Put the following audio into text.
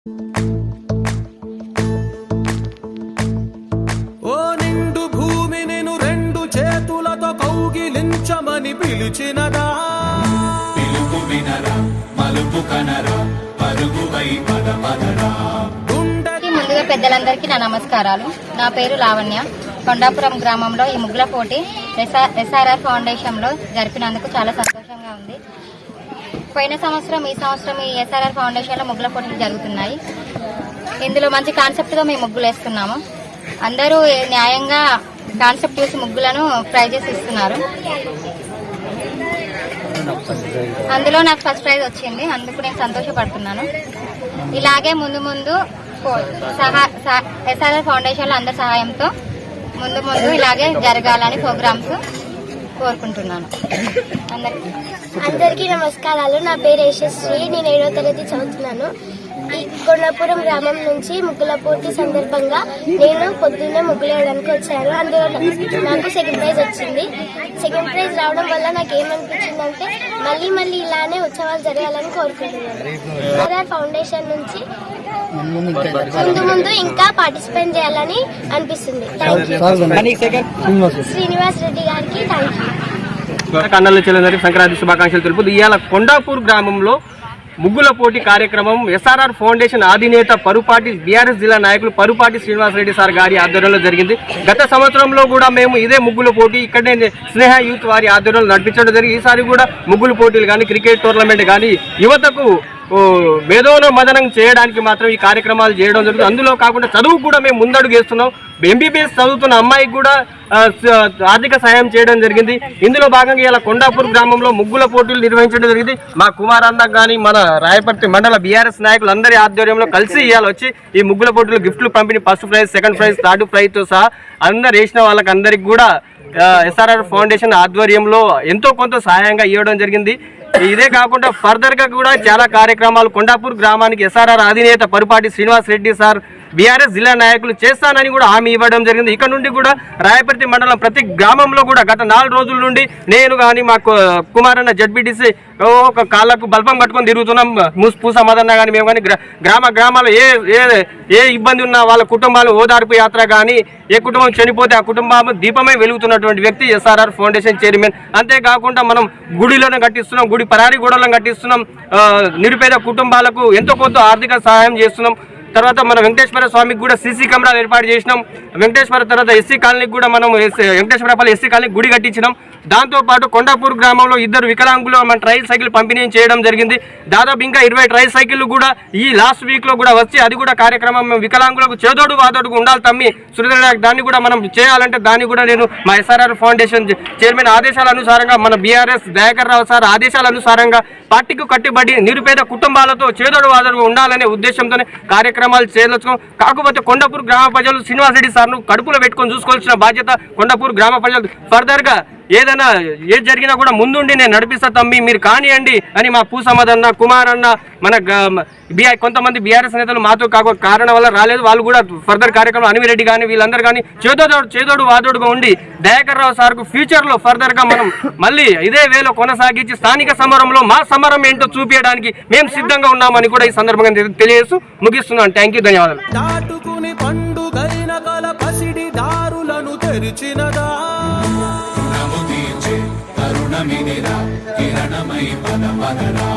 ఓ నిండు భూమి నేను రెండు చేతులతో కౌగిలించమని పిలిచినదా, పిలుపు వినరా మలుపు కనరా పరుగువై పద పదరా. ముందుగా పెద్దలందరికీ నా నమస్కారాలు. నా పేరు లావణ్య. కొండాపురం గ్రామంలో ఈ ముగ్గుల పోటీ ఎస్ఆర్ఆర్ ఫౌండేషన్లో జరిపినందుకు చాలా సంతోషంగా ఉంది. పోయిన సంవత్సరం ఈ సంవత్సరం ఈ ఎస్ఆర్ఆర్ ఫౌండేషన్లో ముగ్గుల పోటీలు జరుగుతున్నాయి. ఇందులో మంచి కాన్సెప్ట్తో మేము ముగ్గులు వేస్తున్నాము. అందరూ న్యాయంగా కాన్సెప్ట్ చూసి ముగ్గులను ప్రైజెస్ ఇస్తున్నారు. అందులో నాకు ఫస్ట్ ప్రైజ్ వచ్చింది, అందుకు నేను సంతోషపడుతున్నాను. ఇలాగే ముందు ముందు ఎస్ఆర్ఆర్ ఫౌండేషన్లో అందరి సహాయంతో ముందు ఇలాగే జరగాలని ప్రోగ్రామ్స్ కోరుకుంటున్నాను. అందరికీ నమస్కారాలు. నా పేరు యశస్వి. నేను 7వ తరగతి చదువుతున్నాను. ఈ కొండాపురం గ్రామం నుంచి ముగ్గుల పోటీ సందర్భంగా నేను పొద్దున్నే ముగ్గులు వేయడానికి వచ్చాను. అందులో నాకు సెకండ్ ప్రైజ్ వచ్చింది. సెకండ్ ప్రైజ్ రావడం వల్ల నాకు ఏమనిపించిందంటే మళ్ళీ ఇలానే ఉత్సవాలు జరగాలని కోరుకుంటున్నాను. ఎస్ఆర్ఆర్ ఫౌండేషన్ నుంచి ముందు ఇంకా పార్టిసిపేట్ చేయాలని అనిపిస్తుంది. శ్రీనివాస్ రెడ్డి గారికి థ్యాంక్ యూ. కన్నల చెల్లెందరికి సంక్రాంతి శుభాకాంక్షలు తెలుపుతూ ఇవాళ కొండాపూర్ గ్రామంలో ముగ్గుల పోటీ కార్యక్రమం ఎస్ఆర్ఆర్ ఫౌండేషన్ అధినేత పరుపాటి బీఆర్ఎస్ జిల్లా నాయకులు పరుపాటి శ్రీనివాసరెడ్డి సార్ గారి ఆధ్వర్యంలో జరిగింది. గత సంవత్సరంలో కూడా మేము ఇదే ముగ్గుల పోటీ ఇక్కడనే స్నేహ యూత్ వారి ఆధ్వర్యంలో నడిపించడం జరిగింది. ఈసారి కూడా ముగ్గుల పోటీలు కానీ క్రికెట్ టోర్నమెంట్ కానీ యువతకు మేధోన్మదనం చేయడానికి మాత్రం ఈ కార్యక్రమాలు చేయడం జరుగుతుంది. అందులో కాకుండా చదువు కూడా మేము ముందడుగు వేస్తున్నాం. ఎంబీబీఎస్ చదువుతున్న అమ్మాయికి కూడా ఆర్థిక సహాయం చేయడం జరిగింది. ఇందులో భాగంగా ఇలా కొండాపూర్ గ్రామంలో ముగ్గుల పోటీలు నిర్వహించడం జరిగింది. మా కుమారన్న కానీ మన రాయపర్తి మండల బీఆర్ఎస్ నాయకులు అందరి ఆధ్వర్యంలో కలిసి ఇవాళ వచ్చి ఈ ముగ్గుల పోటీలు గిఫ్ట్లు పంపిణీ first prize, second prize, third ప్రైజ్తో సహా అందరు వేసిన వాళ్ళకి అందరికి కూడా ఎస్ఆర్ఆర్ ఫౌండేషన్ ఆధ్వర్యంలో ఎంతో కొంత సహాయంగా ఇవ్వడం జరిగింది. ఇదే కాకుండా ఫర్దర్గా కూడా చాలా కార్యక్రమాలు కొండాపూర్ గ్రామానికి ఎస్ఆర్ఆర్ అధినేత పరుపాటి శ్రీనివాస్ రెడ్డి సార్ బీఆర్ఎస్ జిల్లా నాయకులు చేస్తానని కూడా హామీ ఇవ్వడం జరిగింది. ఇక్కడ నుండి కూడా రాయపర్తి మండలం ప్రతి గ్రామంలో కూడా గత 4 రోజుల నుండి నేను కానీ మా కుమారన్న జడ్పీటీసీ ఒక కాళ్ళకు బల్బం పట్టుకొని తిరుగుతున్నాం. పూసమదన్న కానీ మేము కానీ గ్రామాల్లో ఏ ఇబ్బంది ఉన్నా వాళ్ళ కుటుంబాలు ఓదార్పు యాత్ర కానీ ఏ కుటుంబం చనిపోతే ఆ కుటుంబం దీపమై వెలుగుతున్నటువంటి వ్యక్తి ఎస్ఆర్ఆర్ ఫౌండేషన్ చైర్మన్. అంతేకాకుండా మనం గుడిలను కట్టిస్తున్నాం, గుడి పరారీ గోడలను కట్టిస్తున్నాం, నిరుపేద కుటుంబాలకు ఎంతో కొంత ఆర్థిక సహాయం చేస్తున్నాం. తర్వాత మన వెంకటేశ్వర స్వామికి కూడా సీసీ కెమెరాలు ఏర్పాటు చేసినాం. వెంకటేశ్వర తర్వాత ఎస్సీ కాలనీకి కూడా మనం వెంకటేశ్వరపల్లి ఎస్సీ కాలనీకి గుడి కట్టించినాం. దాంతోపాటు కొండాపూర్ గ్రామంలో 2 వికలాంగులు మన ట్రైల్ సైకిల్ పంపిణీ చేయడం జరిగింది. దాదాపు ఇంకా 20 ట్రైల్ సైకిళ్ళు కూడా ఈ లాస్ట్ వీక్లో కూడా వచ్చి అది కూడా కార్యక్రమం వికలాంగులకు చేదోడు వాదోడుకు ఉండాలి తమ్మి సురేంద్ర దాన్ని కూడా మనం చేయాలంటే దాన్ని కూడా నేను మా ఎస్ఆర్ఆర్ ఫౌండేషన్ చైర్మన్ ఆదేశాల అనుసారంగా మన బీఆర్ఎస్ దయాకర్ రావు సార్ ఆదేశాల అనుసారంగా పార్టీకి కట్టుబడి నిరుపేద కుటుంబాలతో చేదోడు వాదోడుగా ఉండాలనే ఉద్దేశంతోనే కార్యక్రమాలు చేయవచ్చు. కాకపోతే కొండాపూర్ గ్రామ ప్రజలు శ్రీనివాస్ రెడ్డి సార్ను కడుపులో పెట్టుకొని చూసుకోవాల్సిన బాధ్యత కొండాపూర్ గ్రామ ప్రజలు. ఫర్దర్గా ఏదైనా ఏది జరిగినా కూడా ముందుండి నేను నడిపిస్తా తమ్మి మీరు కానివ్వండి అని మా పూసమదన్న కుమారన్న మన కొంతమంది బీఆర్ఎస్ నేతలు మాతో కారణం వల్ల రాలేదు. వాళ్ళు కూడా ఫర్దర్ కార్యక్రమం అనివిరెడ్డి కానీ వీళ్ళందరూ కానీ చేదోడు వాదోడుగా ఉండి దయాకర్ రావు సార్కు ఫ్యూచర్లో ఫర్దర్గా మనం మళ్ళీ ఇదే వేలో కొనసాగించి స్థానిక సమరంలో మా సమరం ఏంటో చూపించడానికి మేము సిద్ధంగా ఉన్నామని కూడా ఈ సందర్భంగా తెలియజేస్తూ ముగిస్తున్నాను. థ్యాంక్ యూ, ధన్యవాదాలు. దాటుకుని పండుగైన గల పసిడి దారులను తెరిచినదా, తరుణమినిరా కిరణమై పద పదరా.